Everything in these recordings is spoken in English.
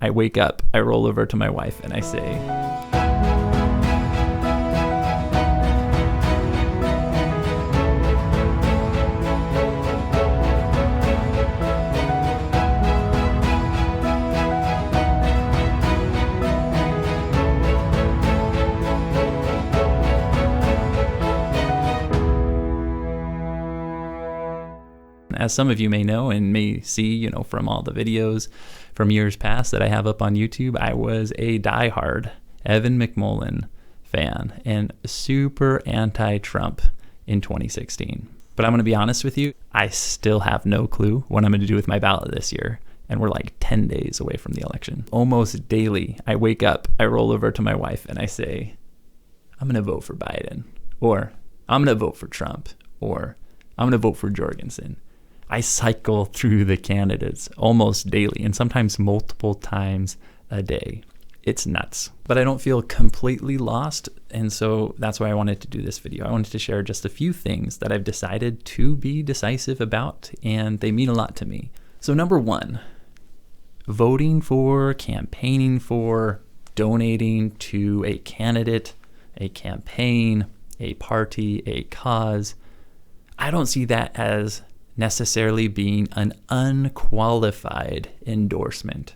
I wake up, I roll over to my wife and I say, as some of you may know and may see, from all the videos from years past that I have up on YouTube, I was a diehard Evan McMullin fan and super anti-Trump in 2016. But I'm going to be honest with you, I still have no clue what I'm going to do with my ballot this year. And we're like 10 days away from the election. Almost daily, I wake up, I roll over to my wife and I say, I'm going to vote for Biden, or I'm going to vote for Trump, or I'm going to vote for Jorgensen. I cycle through the candidates almost daily and sometimes multiple times a day. It's nuts. But I don't feel completely lost, and so that's why I wanted to do this video. I wanted to share just a few things that I've decided to be decisive about, and they mean a lot to me. So number one, voting for, campaigning for, donating to a candidate, a campaign, a party, a cause, I don't see that as necessarily being an unqualified endorsement.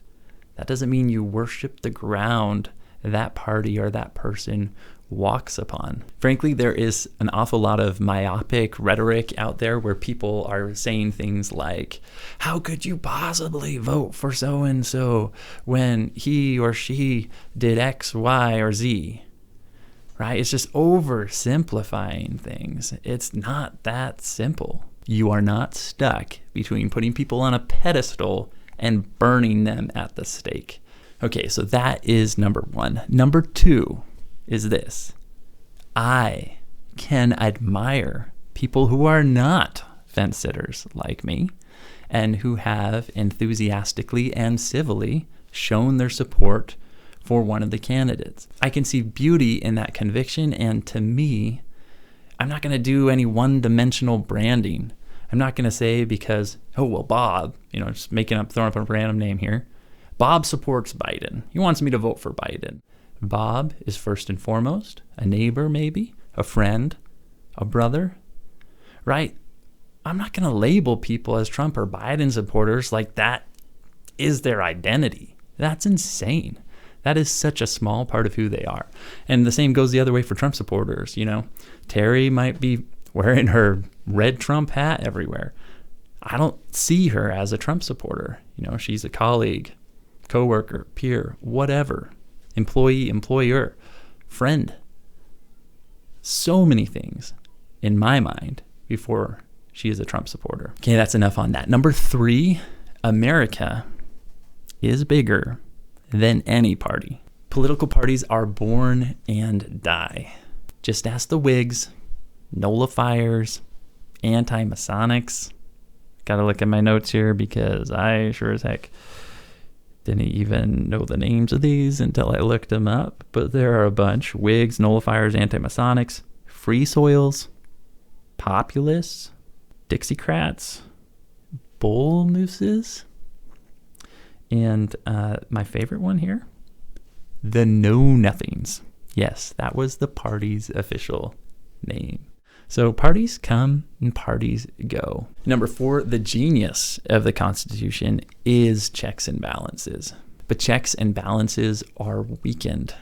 That doesn't mean you worship the ground that party or that person walks upon. Frankly, there is an awful lot of myopic rhetoric out there where people are saying things like, how could you possibly vote for so-and-so when he or she did X, Y, or Z? Right? It's just oversimplifying things. It's not that simple. You are not stuck between putting people on a pedestal and burning them at the stake. Okay, so that is number one. Number two is this. I can admire people who are not fence sitters like me and who have enthusiastically and civilly shown their support for one of the candidates. I can see beauty in that conviction, and to me, I'm not going to do any one-dimensional branding. I'm not going to say because, Bob, just throwing up a random name here. Bob supports Biden. He wants me to vote for Biden. Bob is first and foremost a neighbor, maybe, a friend, a brother, right? I'm not going to label people as Trump or Biden supporters like that is their identity. That's insane. That is such a small part of who they are. And the same goes the other way for Trump supporters. Terry might be wearing her red Trump hat everywhere. I don't see her as a Trump supporter. She's a colleague, coworker, peer, whatever, employee, employer, friend. So many things in my mind before she is a Trump supporter. Okay, that's enough on that. Number three, America is bigger than any party. Political parties are born and die. Just ask the Whigs, nullifiers, anti-Masonics. Gotta look at my notes here because I sure as heck didn't even know the names of these until I looked them up. But there are a bunch. Whigs, nullifiers, anti-Masonics, free soils, populists, Dixiecrats, bull nooses, and my favorite one here, the know-nothings. Yes, that was the party's official name. So parties come and parties go. Number four, the genius of the Constitution is checks and balances. But checks and balances are weakened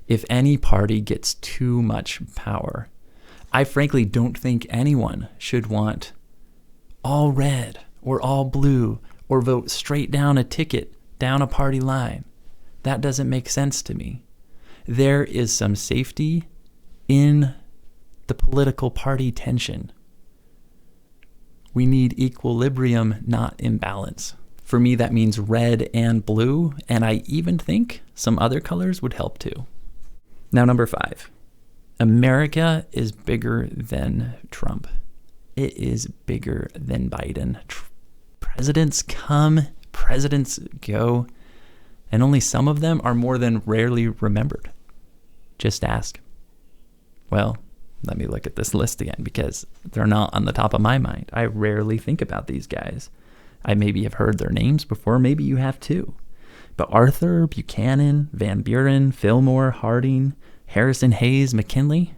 if any party gets too much power. I frankly don't think anyone should want all red or all blue or vote straight down a ticket down a party line. That doesn't make sense to me. There is some safety in the political party tension. We need equilibrium, not imbalance. For me, that means red and blue, and I even think some other colors would help too. Now, number five, America is bigger than Trump. It is bigger than Biden. Presidents come, presidents go, and only some of them are more than rarely remembered. Just ask. Well, let me look at this list again because they're not on the top of my mind. I rarely think about these guys. I maybe have heard their names before, maybe you have too. But Arthur, Buchanan, Van Buren, Fillmore, Harding, Harrison, Hayes, McKinley,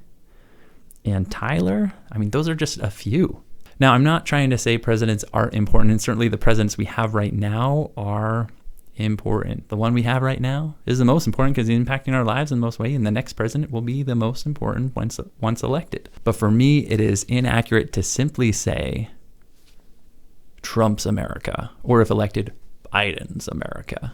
and Tyler, I mean, those are just a few. Now, I'm not trying to say presidents aren't important, and certainly the presidents we have right now are important. The one we have right now is the most important because he's impacting our lives in the most way, and the next president will be the most important once elected. But for me, it is inaccurate to simply say Trump's America, or if elected, Biden's America.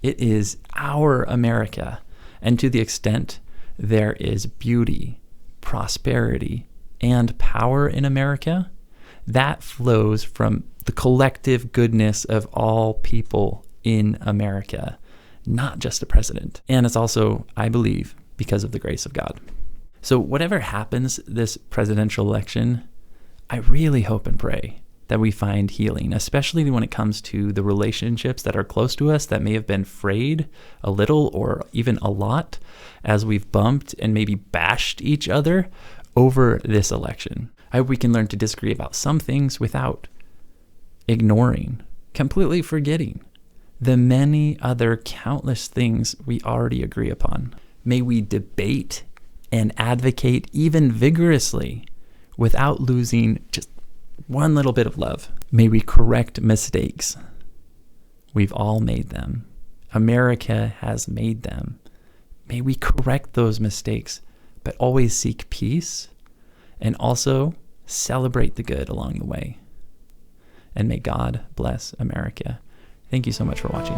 It is our America, and to the extent there is beauty, prosperity, and power in America, that flows from the collective goodness of all people in America, not just the president. And it's also, I believe, because of the grace of God. So whatever happens this presidential election, I really hope and pray that we find healing, especially when it comes to the relationships that are close to us that may have been frayed a little or even a lot as we've bumped and maybe bashed each other over this election. I hope we can learn to disagree about some things without ignoring, completely forgetting the many other countless things we already agree upon. May we debate and advocate even vigorously without losing just one little bit of love. May we correct mistakes. We've all made them. America has made them. May we correct those mistakes, but always seek peace and also celebrate the good along the way. And may God bless America. Thank you so much for watching.